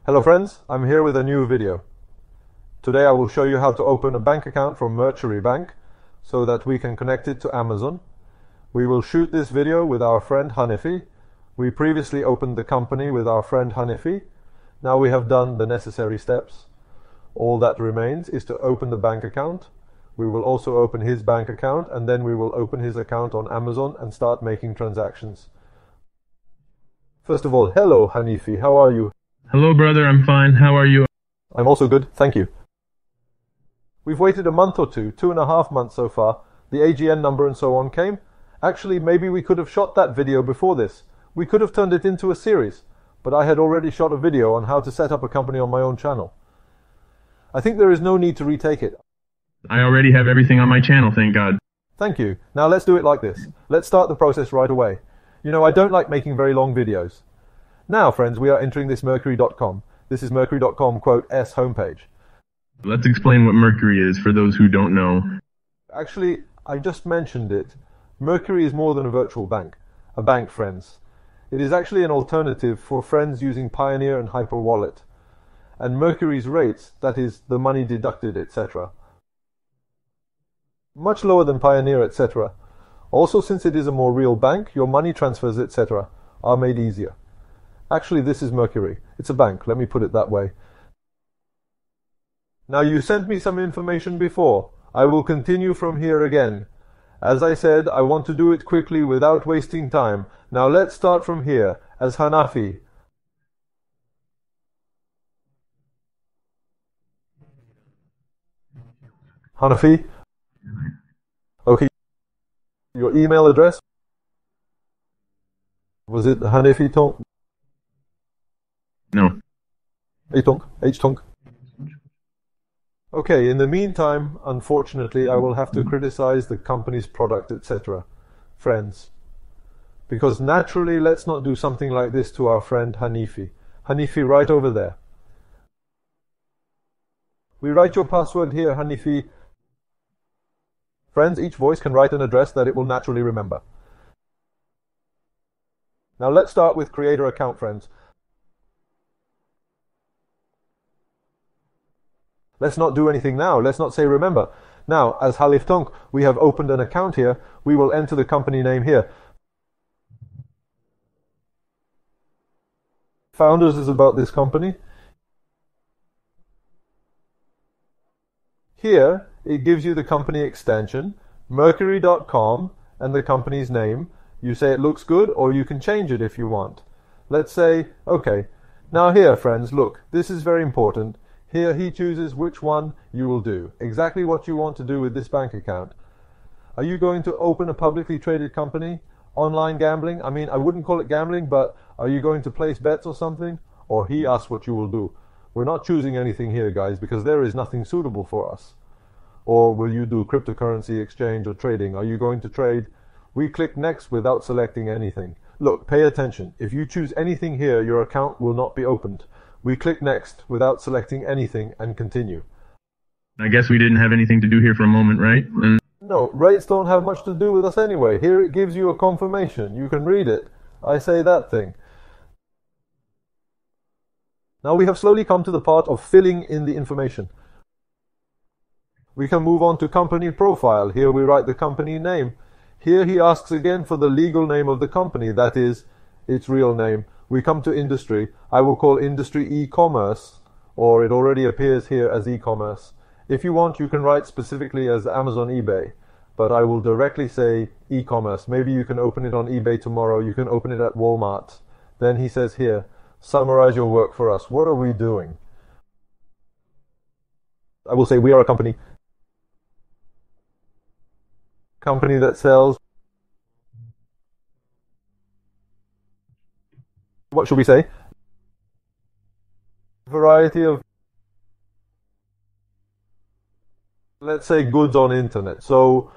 Hello friends, I'm here with a new video. Today I will show you how to open a bank account from Mercury Bank so that we can connect it to Amazon. We will shoot this video with our friend Hanifi. We previously opened the company with our friend Hanifi. Now we have done the necessary steps. All that remains is to open the bank account. We will also open his bank account and then we will open his account on Amazon and start making transactions. First of all, hello Hanifi, how are you? Hello, brother. I'm fine. How are you? I'm also good, thank you. We've waited a month or two, 2.5 months so far. The AGN number and so on came. Actually, maybe we could have shot that video before this. We could have turned it into a series, but I had already shot a video on how to set up a company on my own channel. I think there is no need to retake it. I already have everything on my channel, thank God. Thank you. Now let's do it like this. Let's start the process right away. You know, I don't like making very long videos. Now, friends, we are entering this Mercury.com. This is Mercury.com, quote, S homepage. Let's explain what Mercury is for those who don't know. Actually, I just mentioned it. Mercury is more than a virtual bank. A bank, friends. It is actually an alternative for friends using Pioneer and Hyperwallet. And Mercury's rates, that is, the money deducted, etc., much lower than Pioneer, etc. Also, since it is a more real bank, your money transfers, etc., are made easier. Actually, this is Mercury. It's a bank, let me put it that way. Now, you sent me some information before. I will continue from here again. As I said, I want to do it quickly without wasting time. Now, let's start from here, as Hanafi. Hanafi? Okay. Your email address? Was it Hanafi Tonk? No. H-Tonk. Okay, in the meantime, unfortunately, I will have to criticize the company's product, etc. Friends. Because naturally, let's not do something like this to our friend Hanifi. Hanifi, right over there. We write your password here, Hanifi. Friends, each voice can write an address that it will naturally remember. Now let's start with creator account, friends. Let's not do anything now. Let's not say remember. Now, as Halif Tonk, we have opened an account here. We will enter the company name here. Founders is about this company. Here, it gives you the company extension, Mercury.com, and the company's name. You say it looks good, or you can change it if you want. Let's say, okay. Now here, friends, look, this is very important. Here he chooses which one you will do, exactly what you want to do with this bank account. Are you going to open a publicly traded company? Online gambling? I mean, I wouldn't call it gambling, but are you going to place bets or something? Or he asks what you will do. We're not choosing anything here, guys, because there is nothing suitable for us. Or will you do cryptocurrency exchange or trading? Are you going to trade? We click next without selecting anything. Look, pay attention. If you choose anything here, your account will not be opened. We click next without selecting anything and continue. I guess we didn't have anything to do here for a moment, right? No, rates don't have much to do with us anyway. Here it gives you a confirmation. You can read it. I say that thing. Now we have slowly come to the part of filling in the information. We can move on to company profile. Here we write the company name. Here he asks again for the legal name of the company, that is, its real name. We come to industry. I will call industry e-commerce, or it already appears here as e-commerce. If you want, you can write specifically as Amazon eBay, but I will directly say e-commerce. Maybe you can open it on eBay tomorrow. You can open it at Walmart. Then he says here, summarize your work for us. What are we doing? I will say we are a company. Company that sells. What should we say? Variety of, let's say, goods on internet. So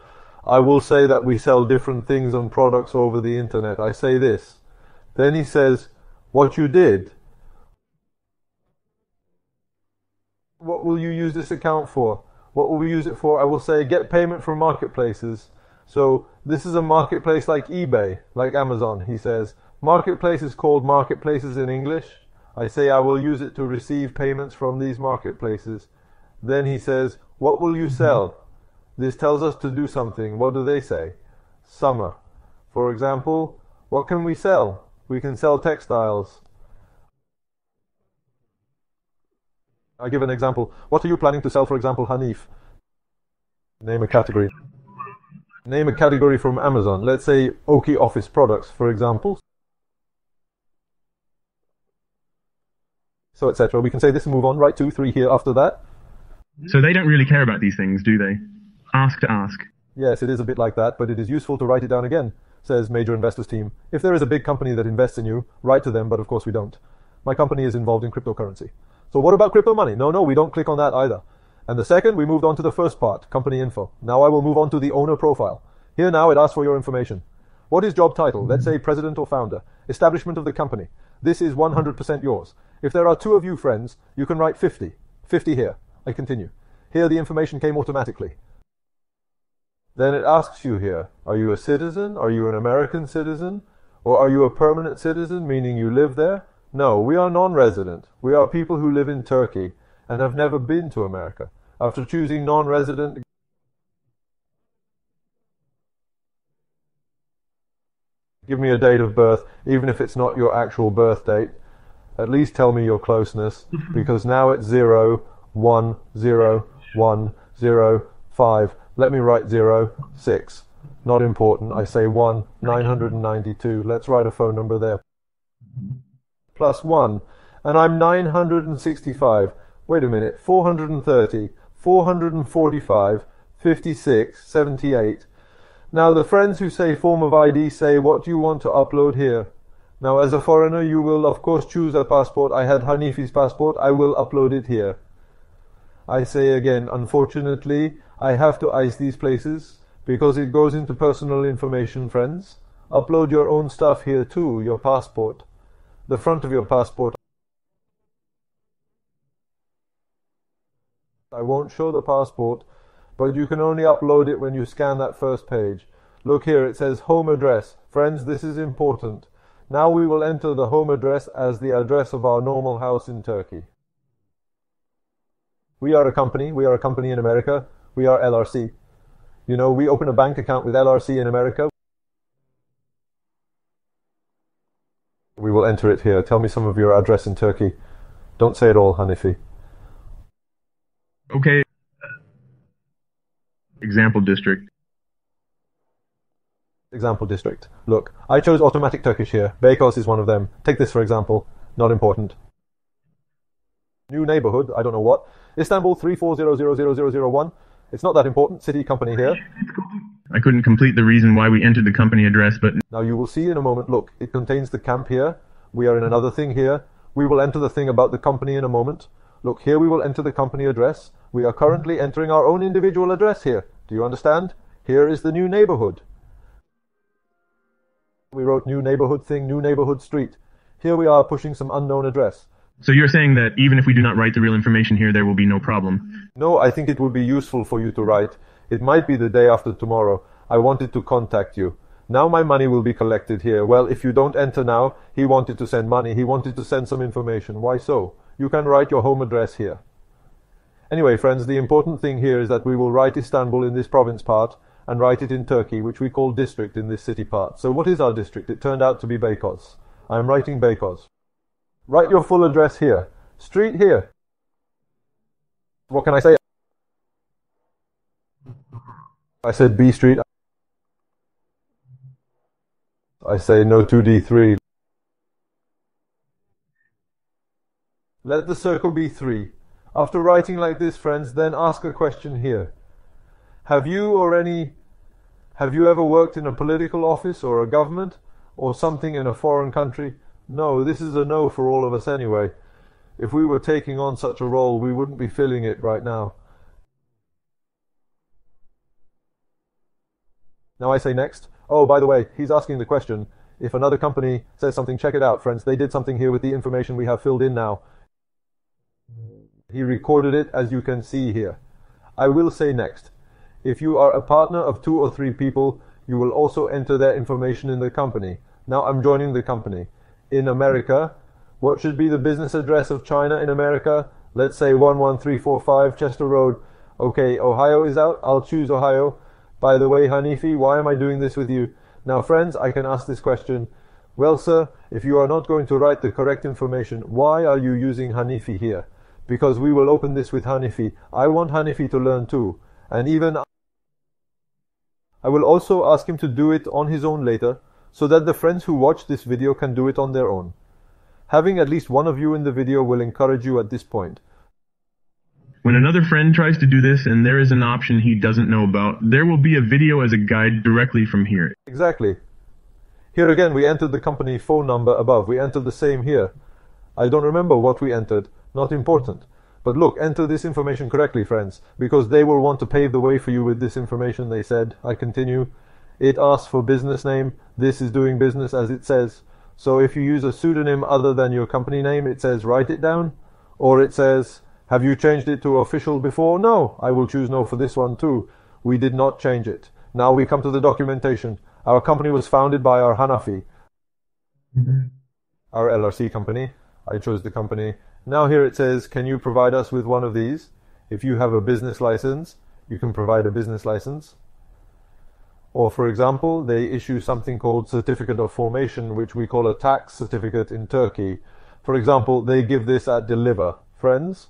I will say that we sell different things and products over the internet. I say this. Then he says, what you did. What will you use this account for? What will we use it for? I will say get payment from marketplaces. So this is a marketplace like eBay, like Amazon, he says. Marketplace is called marketplaces in English. I say I will use it to receive payments from these marketplaces. Then he says, what will you sell? This tells us to do something. What do they say? Summer. For example, what can we sell? We can sell textiles. I give an example. What are you planning to sell, for example, Hanif? Name a category. Name a category from Amazon. Let's say Oki office products, for example. So, etc. We can say this and move on. Write 2, 3 here after that. So they don't really care about these things, do they? Ask to ask. Yes, it is a bit like that, but it is useful to write it down again, says Major Investors Team. If there is a big company that invests in you, write to them, but of course we don't. My company is involved in cryptocurrency. So what about crypto money? No, we don't click on that either. And the second, we moved on to the first part, company info. Now I will move on to the owner profile. Here now it asks for your information. What is job title? Let's say president or founder. Establishment of the company. This is 100% yours. If there are 2 of you friends, you can write 50. 50 here. I continue. Here the information came automatically. Then it asks you here, are you a citizen? Are you an American citizen? Or are you a permanent citizen, meaning you live there? No, we are non-resident. We are people who live in Turkey and have never been to America. After choosing non-resident, give me a date of birth, even if it's not your actual birth date. At least tell me your closeness, because now it's 0, 1, 0, 1, 0, 5. Let me write 0, 6. Not important. I say 1, 992. Let's write a phone number there. Plus 1. And I'm 965. Wait a minute. 430, 445, 56, 78. Now the friends who say form of ID say, what do you want to upload here? Now as a foreigner you will of course choose a passport. I had Hanifi's passport. I will upload it here. I say again, unfortunately, I have to ice these places because it goes into personal information, friends. Upload your own stuff here too, your passport. The front of your passport. I won't show the passport, but you can only upload it when you scan that first page. Look here, it says home address. Friends, this is important. Now we will enter the home address as the address of our normal house in Turkey. We are a company in America. We are LLC. You know, we open a bank account with LLC in America. We will enter it here. Tell me some of your address in Turkey. Don't say it all, Hanifi. Okay. Example district. Example district. Look, I chose automatic Turkish here. Beykoz is one of them. Take this for example. Not important. New neighborhood, I don't know what. Istanbul 3400001. It's not that important. City, company here. I couldn't complete the reason why we entered the company address, but... Now you will see in a moment, look, it contains the camp here. We are in another thing here. We will enter the thing about the company in a moment. Look, here we will enter the company address. We are currently entering our own individual address here. Do you understand? Here is the new neighborhood. We wrote new neighborhood thing, new neighborhood street. Here we are pushing some unknown address. So you're saying that even if we do not write the real information here, there will be no problem? No, I think it would be useful for you to write. It might be the day after tomorrow. I wanted to contact you. Now my money will be collected here. Well, if you don't enter now, he wanted to send money. He wanted to send some information. Why so? You can write your home address here. Anyway, friends, the important thing here is that we will write Istanbul in this province part and write it in Turkey, which we call district in this city part. So what is our district? It turned out to be Beykoz. I am writing Beykoz. Write your full address here. Street here. What can I say? I said B Street. I say no 2D3. Let the circle be 3. After writing like this, friends, then ask a question here. Have you ever worked in a political office or a government or something in a foreign country? No, this is a no for all of us anyway. If we were taking on such a role, we wouldn't be filling it right now. Now I say next. Oh, by the way, he's asking the question. If another company says something, check it out, friends. They did something here with the information we have filled in now. He recorded it, as you can see here. I will say next. If you are a partner of 2 or 3 people, you will also enter their information in the company. Now I'm joining the company. In America, What should be the business address of China in America? Let's say 11345 Chester Road. Okay, Ohio is out. I'll choose Ohio. By the way, Hanifi, why am I doing this with you? Now, friends, I can ask this question. Well, sir, if you are not going to write the correct information, why are you using Hanifi here? Because we will open this with Hanifi. I want Hanifi to learn too. And even I will also ask him to do it on his own later, so that the friends who watch this video can do it on their own. Having at least one of you in the video will encourage you at this point. When another friend tries to do this and there is an option he doesn't know about, there will be a video as a guide directly from here. Exactly. Here again, we entered the company phone number above. We entered the same here. I don't remember what we entered. Not important. But look, enter this information correctly, friends, because they will want to pave the way for you with this information, they said. I continue. It asks for business name. This is doing business as it says. So if you use a pseudonym other than your company name, it says write it down. Or it says, have you changed it to official before? No. I will choose no for this one too. We did not change it. Now we come to the documentation. Our company was founded by our Hanafi, our LLC company. I chose the company. Now here it says, can you provide us with one of these? If you have a business license, you can provide a business license. Or for example, they issue something called certificate of formation, which we call a tax certificate in Turkey. For example, they give this at Deliver. Friends?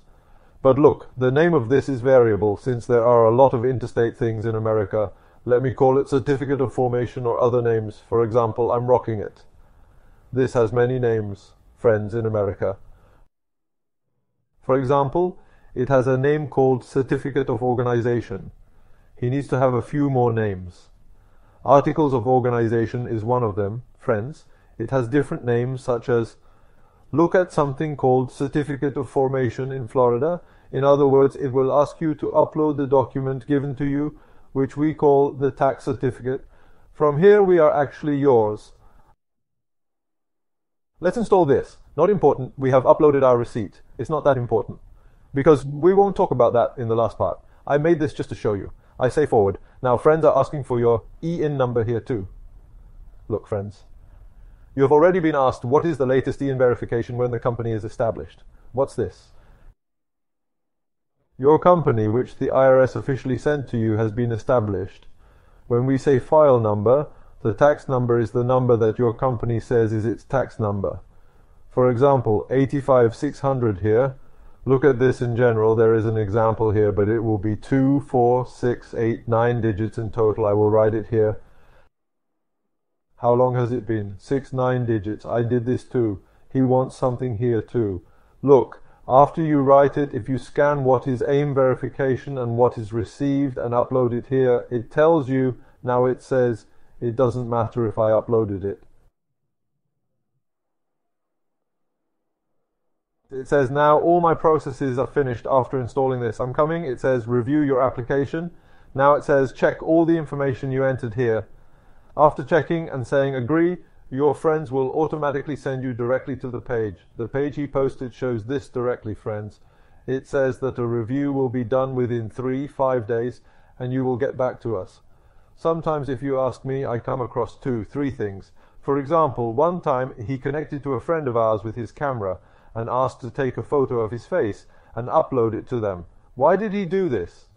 But look, the name of this is variable since there are a lot of interstate things in America. Let me call it certificate of formation or other names. For example, I'm rocking it. This has many names, friends, in America. For example, it has a name called certificate of organization. He needs to have a few more names. Articles of organization is one of them, friends. It has different names such as look at something called certificate of formation in Florida. In other words, it will ask you to upload the document given to you, which we call the tax certificate. From here we are actually yours. Let's install this. Not important, we have uploaded our receipt. It's not that important, because we won't talk about that in the last part. I made this just to show you. I say forward. Now friends are asking for your EIN number here too. Look friends, you have already been asked what is the latest EIN verification when the company is established. What's this? Your company, which the IRS officially sent to you, has been established. When we say file number, the tax number is the number that your company says is its tax number. For example, 85600 here. Look at this in general. There is an example here, but it will be 2, 4, 6, 8, 9 digits in total. I will write it here. How long has it been? 6, 9 digits. I did this too. He wants something here too. Look, after you write it, if you scan what is AIM verification and what is received and upload it here, it tells you, now it says, it doesn't matter if I uploaded it. It says now all my processes are finished after installing this. I'm coming. It says review your application. Now it says check all the information you entered here. After checking and saying agree, your friends will automatically send you directly to the page. The page he posted shows this directly, friends. It says that a review will be done within 3-5 days and you will get back to us. Sometimes if you ask me, I come across 2-3 things. For example, one time he connected to a friend of ours with his camera and asked to take a photo of his face and upload it to them. Why did he do this?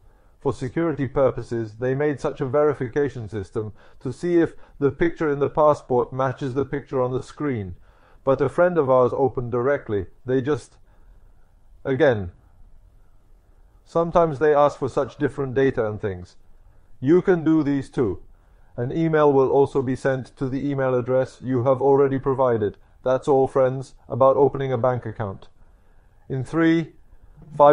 For security purposes, they made such a verification system to see if the picture in the passport matches the picture on the screen. But a friend of ours opened directly. They just, again, sometimes they ask for such different data and things. You can do these too. An email will also be sent to the email address you have already provided. That's all, friends, about opening a bank account. In 3-5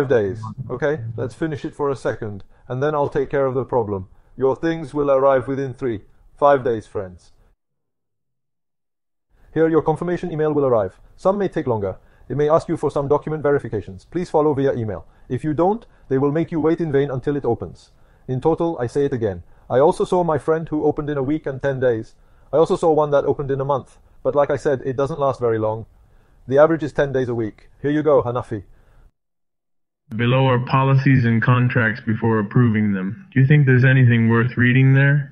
days. Okay, let's finish it for a second, and then I'll take care of the problem. Your things will arrive within 3-5 days, friends. Here, your confirmation email will arrive. Some may take longer. It may ask you for some document verifications. Please follow via email. If you don't, they will make you wait in vain until it opens. In total, I say it again. I also saw my friend who opened in a week and 10 days. I also saw one that opened in a month. But like I said, it doesn't last very long. The average is 10 days a week. Here you go, Hanafi. Below are policies and contracts before approving them. Do you think there's anything worth reading there?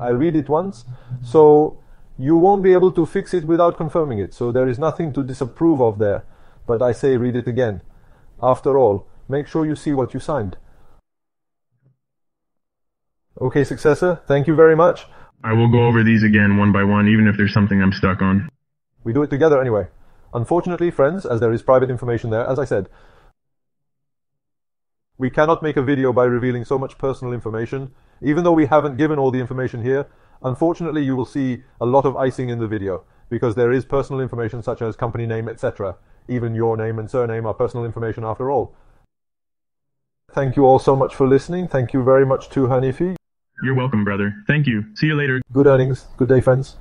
I'll read it once. So, You won't be able to fix it without confirming it, so there is nothing to disapprove of there. But I say read it again. After all, make sure you see what you signed. Okay, successor, thank you very much. I will go over these again one by one, even if there's something I'm stuck on. We do it together anyway. Unfortunately, friends, as there is private information there, as I said, we cannot make a video by revealing so much personal information. Even though we haven't given all the information here, unfortunately you will see a lot of icing in the video, because there is personal information such as company name, etc. Even your name and surname are personal information after all. Thank you all so much for listening. Thank you very much to Hanifi. You're welcome, brother. Thank you. See you later. Good earnings. Good day, friends.